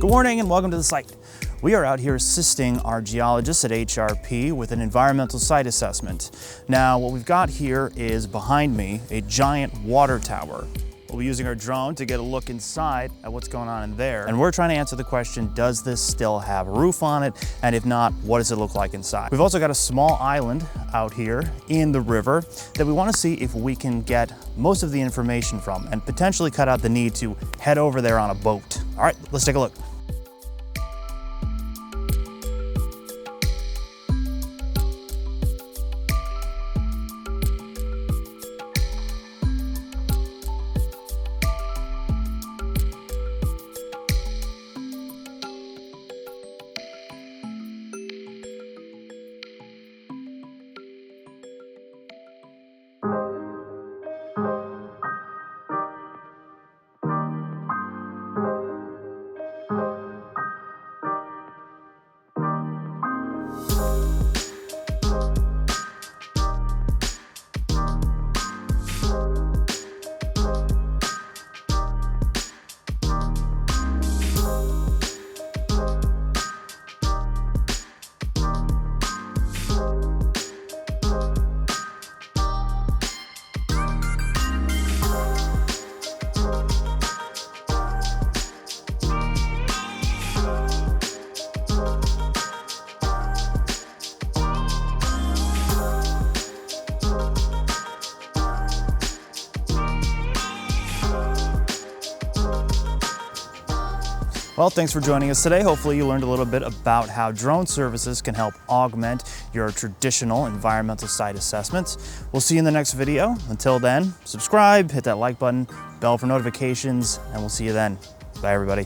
Good morning and welcome to the site. We are out here assisting our geologists at HRP with an environmental site assessment. Now, what we've got here is behind me a giant water tower. We'll be using our drone to get a look inside at what's going on in there. And we're trying to answer the question, does this still have a roof on it? And if not, what does it look like inside? We've also got a small island out here in the river that we want to see if we can get most of the information from and potentially cut out the need to head over there on a boat. All right, let's take a look. Well, thanks for joining us today. Hopefully you learned a little bit about how drone services can help augment your traditional environmental site assessments. We'll see you in the next video. Until then, subscribe, hit that like button, bell for notifications, and we'll see you then. Bye, everybody.